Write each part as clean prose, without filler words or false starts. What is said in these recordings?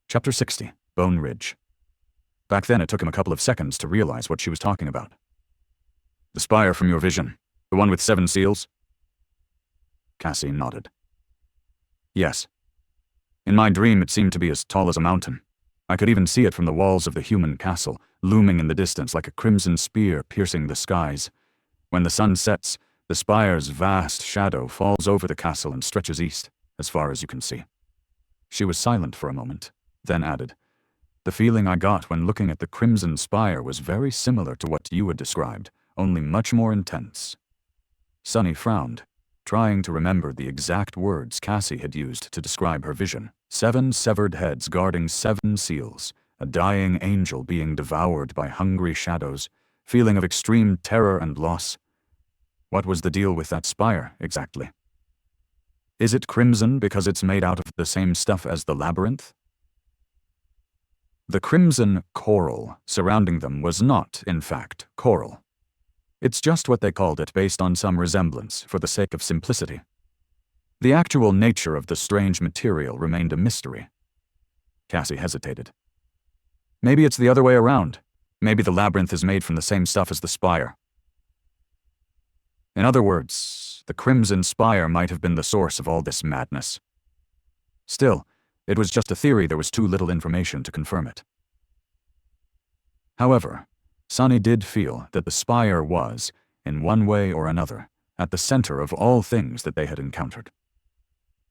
Chapter 60. Bone Ridge. Back then it took him a couple of seconds to realize what she was talking about. The spire from your vision. The one with 7 seals? Cassie nodded. Yes. In my dream it seemed to be as tall as a mountain. I could even see it from the walls of the human castle, looming in the distance like a crimson spear piercing the skies. When the sun sets, the spire's vast shadow falls over the castle and stretches east, as far as you can see. She was silent for a moment, then added, "The feeling I got when looking at the crimson spire was very similar to what you had described, only much more intense." Sunny frowned, trying to remember the exact words Cassie had used to describe her vision. 7 severed heads guarding 7 seals, a dying angel being devoured by hungry shadows, feeling of extreme terror and loss. What was the deal with that spire, exactly? Is it crimson because it's made out of the same stuff as the labyrinth? The crimson coral surrounding them was not, in fact, coral. It's just what they called it based on some resemblance, for the sake of simplicity. The actual nature of the strange material remained a mystery. Cassie hesitated. Maybe it's the other way around. Maybe the labyrinth is made from the same stuff as the spire. In other words, the crimson spire might have been the source of all this madness. Still, it was just a theory. There was too little information to confirm it. However, Sunny did feel that the spire was, in one way or another, at the center of all things that they had encountered.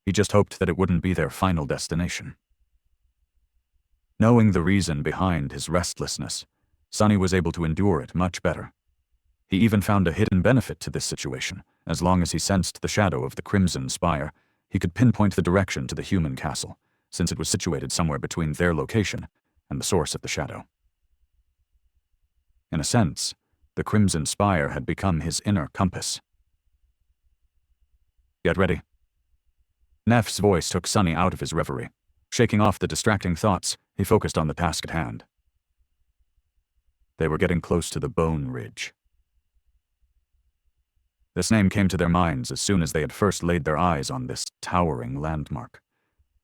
He just hoped that it wouldn't be their final destination. Knowing the reason behind his restlessness, Sunny was able to endure it much better. He even found a hidden benefit to this situation. As long as he sensed the shadow of the crimson spire, he could pinpoint the direction to the human castle, since it was situated somewhere between their location and the source of the shadow. In a sense, the crimson spire had become his inner compass. Get ready. Neff's voice took Sunny out of his reverie. Shaking off the distracting thoughts, he focused on the task at hand. They were getting close to the Bone Ridge. This name came to their minds as soon as they had first laid their eyes on this towering landmark.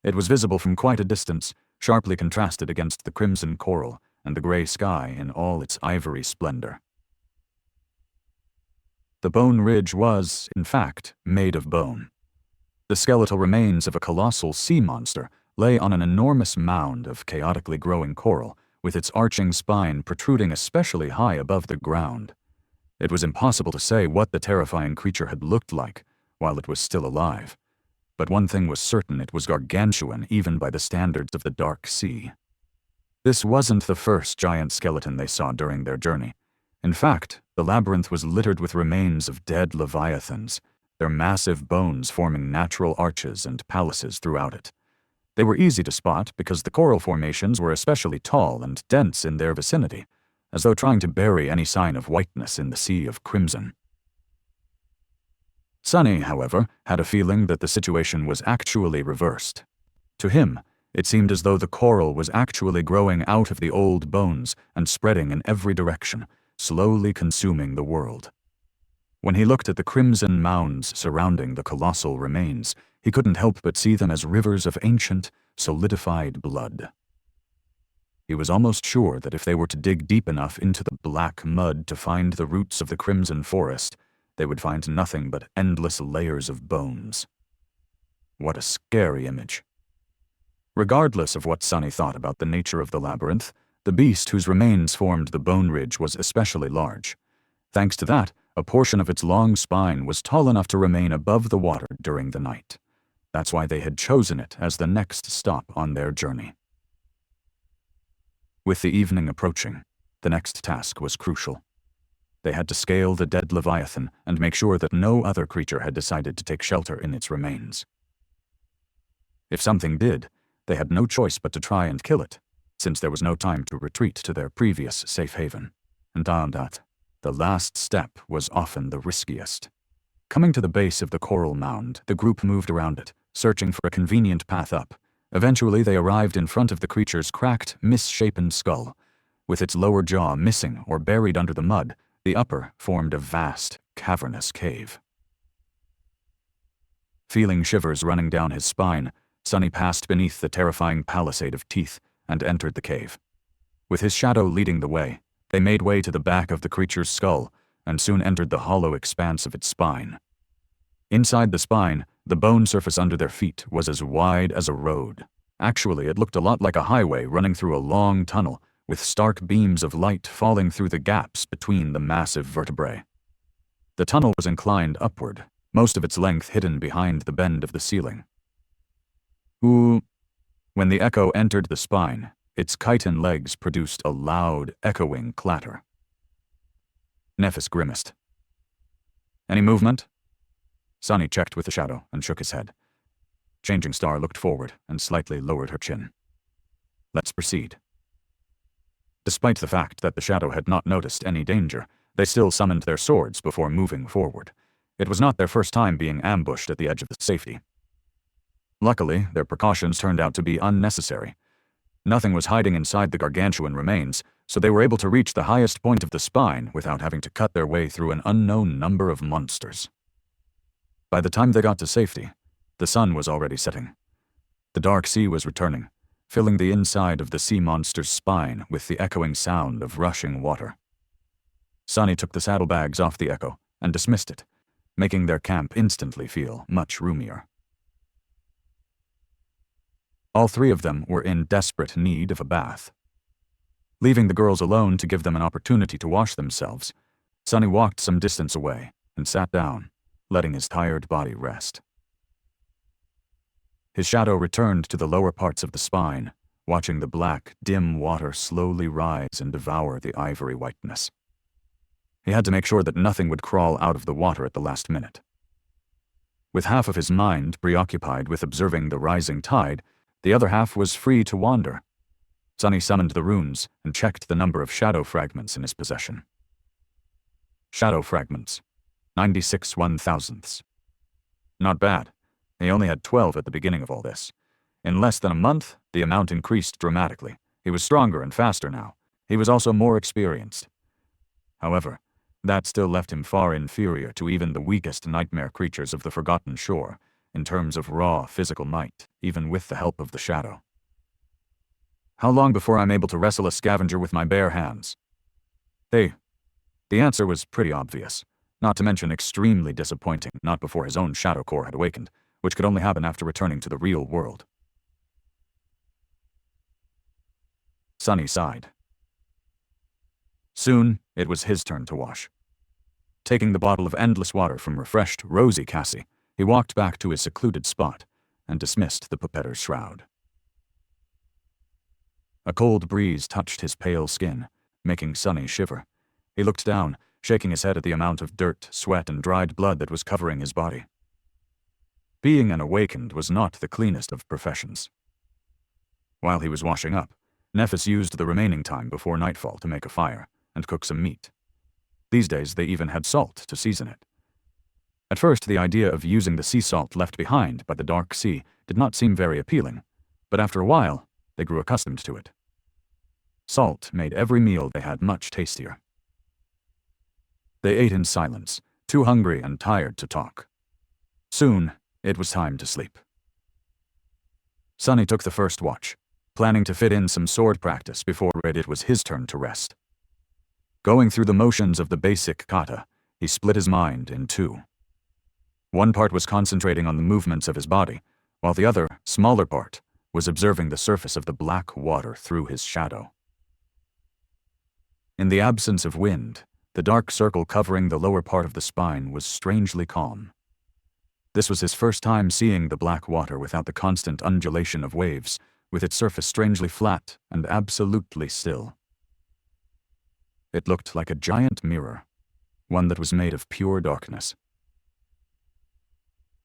It was visible from quite a distance, sharply contrasted against the crimson coral and the gray sky in all its ivory splendor. The Bone Ridge was, in fact, made of bone. The skeletal remains of a colossal sea monster lay on an enormous mound of chaotically growing coral, with its arching spine protruding especially high above the ground. It was impossible to say what the terrifying creature had looked like while it was still alive, but one thing was certain: it was gargantuan even by the standards of the Dark Sea. This wasn't the first giant skeleton they saw during their journey. In fact, the labyrinth was littered with remains of dead leviathans, their massive bones forming natural arches and palaces throughout it. They were easy to spot because the coral formations were especially tall and dense in their vicinity, as though trying to bury any sign of whiteness in the sea of crimson. Sunny, however, had a feeling that the situation was actually reversed. To him, it seemed as though the coral was actually growing out of the old bones and spreading in every direction, slowly consuming the world. When he looked at the crimson mounds surrounding the colossal remains, he couldn't help but see them as rivers of ancient, solidified blood. He was almost sure that if they were to dig deep enough into the black mud to find the roots of the crimson forest, they would find nothing but endless layers of bones. What a scary image. Regardless of what Sunny thought about the nature of the labyrinth, the beast whose remains formed the Bone Ridge was especially large. Thanks to that, a portion of its long spine was tall enough to remain above the water during the night. That's why they had chosen it as the next stop on their journey. With the evening approaching, the next task was crucial. They had to scale the dead leviathan and make sure that no other creature had decided to take shelter in its remains. If something did, they had no choice but to try and kill it, since there was no time to retreat to their previous safe haven. And that, the last step was often the riskiest. Coming to the base of the coral mound, the group moved around it, searching for a convenient path up. Eventually, they arrived in front of the creature's cracked, misshapen skull. With its lower jaw missing or buried under the mud, the upper formed a vast, cavernous cave. Feeling shivers running down his spine, Sonny passed beneath the terrifying palisade of teeth and entered the cave. With his shadow leading the way, they made way to the back of the creature's skull and soon entered the hollow expanse of its spine. Inside the spine, the bone surface under their feet was as wide as a road. Actually, it looked a lot like a highway running through a long tunnel, with stark beams of light falling through the gaps between the massive vertebrae. The tunnel was inclined upward, most of its length hidden behind the bend of the ceiling. Ooh. When the echo entered the spine, its chitin legs produced a loud, echoing clatter. Nephis grimaced. Any movement? Sonny checked with the shadow and shook his head. Changing Star looked forward and slightly lowered her chin. Let's proceed. Despite the fact that the shadow had not noticed any danger, they still summoned their swords before moving forward. It was not their first time being ambushed at the edge of the safety. Luckily, their precautions turned out to be unnecessary. Nothing was hiding inside the gargantuan remains, so they were able to reach the highest point of the spine without having to cut their way through an unknown number of monsters. By the time they got to safety, the sun was already setting. The dark sea was returning, filling the inside of the sea monster's spine with the echoing sound of rushing water. Sonny took the saddlebags off the echo and dismissed it, making their camp instantly feel much roomier. All three of them were in desperate need of a bath. Leaving the girls alone to give them an opportunity to wash themselves, Sonny walked some distance away and sat down, letting his tired body rest. His shadow returned to the lower parts of the spine, watching the black, dim water slowly rise and devour the ivory whiteness. He had to make sure that nothing would crawl out of the water at the last minute. With half of his mind preoccupied with observing the rising tide, the other half was free to wander. Sonny summoned the runes and checked the number of shadow fragments in his possession. Shadow fragments. 96 1,000ths. Not bad. He only had 12 at the beginning of all this. In less than a month, the amount increased dramatically. He was stronger and faster now. He was also more experienced. However, that still left him far inferior to even the weakest nightmare creatures of the Forgotten Shore, in terms of raw physical might, even with the help of the shadow. How long before I'm able to wrestle a scavenger with my bare hands? The answer was pretty obvious. Not to mention extremely disappointing, not before his own shadow core had awakened, which could only happen after returning to the real world. Sonny sighed. Soon, it was his turn to wash. Taking the bottle of endless water from refreshed, rosy Cassie, he walked back to his secluded spot and dismissed the pupetter's shroud. A cold breeze touched his pale skin, making Sonny shiver. He looked down, shaking his head at the amount of dirt, sweat, and dried blood that was covering his body. Being an awakened was not the cleanest of professions. While he was washing up, Nephis used the remaining time before nightfall to make a fire and cook some meat. These days they even had salt to season it. At first, the idea of using the sea salt left behind by the dark sea did not seem very appealing, but after a while, they grew accustomed to it. Salt made every meal they had much tastier. They ate in silence, too hungry and tired to talk. Soon, it was time to sleep. Sonny took the first watch, planning to fit in some sword practice before it was his turn to rest. Going through the motions of the basic kata, he split his mind in two. One part was concentrating on the movements of his body, while the other, smaller part, was observing the surface of the black water through his shadow. In the absence of wind, the dark circle covering the lower part of the spine was strangely calm. This was his first time seeing the black water without the constant undulation of waves, with its surface strangely flat and absolutely still. It looked like a giant mirror, one that was made of pure darkness.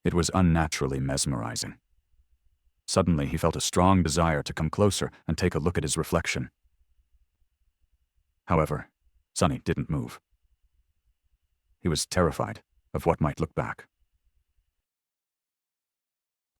It was unnaturally mesmerizing. Suddenly, he felt a strong desire to come closer and take a look at his reflection. However, Sonny didn't move. He was terrified of what might look back.